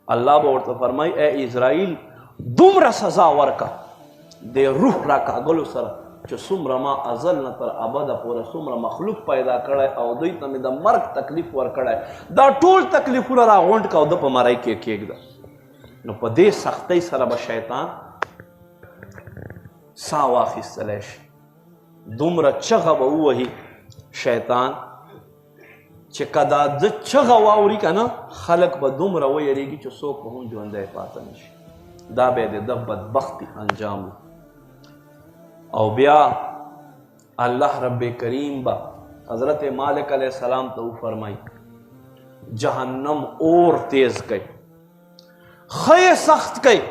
अल्लाह बोर्त फरमाई ए इज़राइल दुमरा सजा वर्का दे रूह रा कागल सर जो सुमरा मा अजल न तर अबद पूरा सुमरा मखलूक पैदा करे और दुई तमे द मर्ग तकलीफ वर करे दा टोल तकलीफ रा वंट का द पमाराई के केक दा नो पदे सख्ती सर ब शैतान सा वाखिसलेश दुमरा चग ब वही शैतान चिकदा ज चग वाउरी का ना खलक ब दुमरा वो यरेगी जो सो पहुं जो अंदे पाता नहीं दा बे दे द बदबख्ती अंजाम और ब्या अल्लाह रब्बे करीम बा हजरत मालिक अलैहिस्सलाम तो फरमाई जहन्नम और तेज कई खय सख्त कई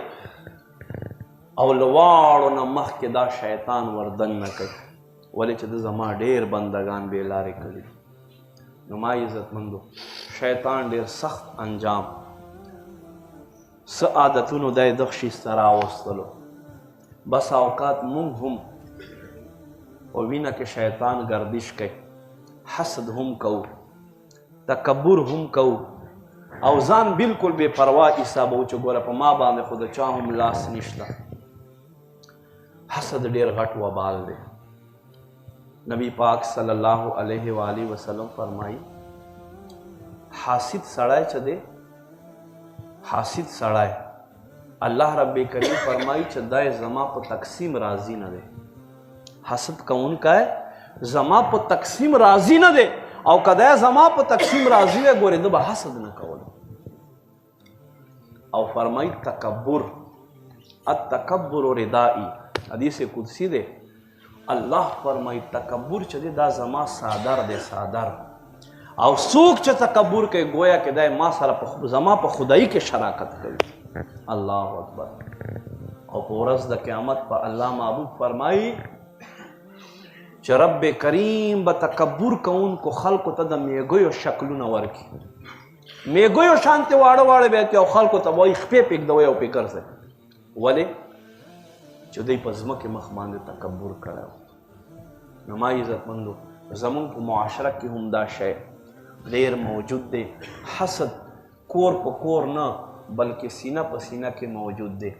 और लवाड़ न मख के दा शैतान वर्दन न कई वले चद जमा ढेर बंदगान बेलारे करी नुमा इज्जतमंदो शैतान ढेर सख्त अंजाम स आदतुन उदय दख्शी सरावस्तलो बस औकात मुंह हम और विना के शैतान गर्दिश के हसद हम कऊ तकब्बुर हम कऊ औजान बिल्कुल बेपरवाह ईसा बहुचो गोरा पर माँ बांधे खुद चाहूँ लास निश्ता हसद डेर घट व बाल दे नबी पाक सल्लल्लाहु अलैहि वसल्लम फरमाई हासिद सड़ाए चदे हासिद सड़ाए अल्लाह रब्बे करीम फरमाई चदाए जमा पर तकसीम राजी न दे हसद कौन का है जमा पर तकसीम राजी न दे और कदाए जमा पर तकसीम राजी है गोरे दबा हसद न कौन और फरमाई तकब्बुर अत तकब्बुर रिदाई हदीस कुदसी दे अल्लाह फरमाई तकब्बुर चदे दा जमा सादर दे सादर और सूख च तकब्बुर के गोया के दाए मा सारा जमा पर खुदाई के शराकत करी अल्लाह अकबर और पोरस द क़यामत पर अल्लाह महबूब फरमाई रब्बे करीम ब तकब्बुर कौन को खल्क तद मेगोयो शक्ल नवर की मेगोयो शांति वाड़ो वाड़े बैठे और खल्क तब वो इख्पे पिक दवे और पिकर से वले चुदई पज़म के मखमान तकब्बुर करा नमा इज़्ज़तमंदो ज़मून को मुआशरा की हुमदा शय देर मौजूद दे हसद कोर पकोर न बल्कि सीना पसीना के मौजूद दे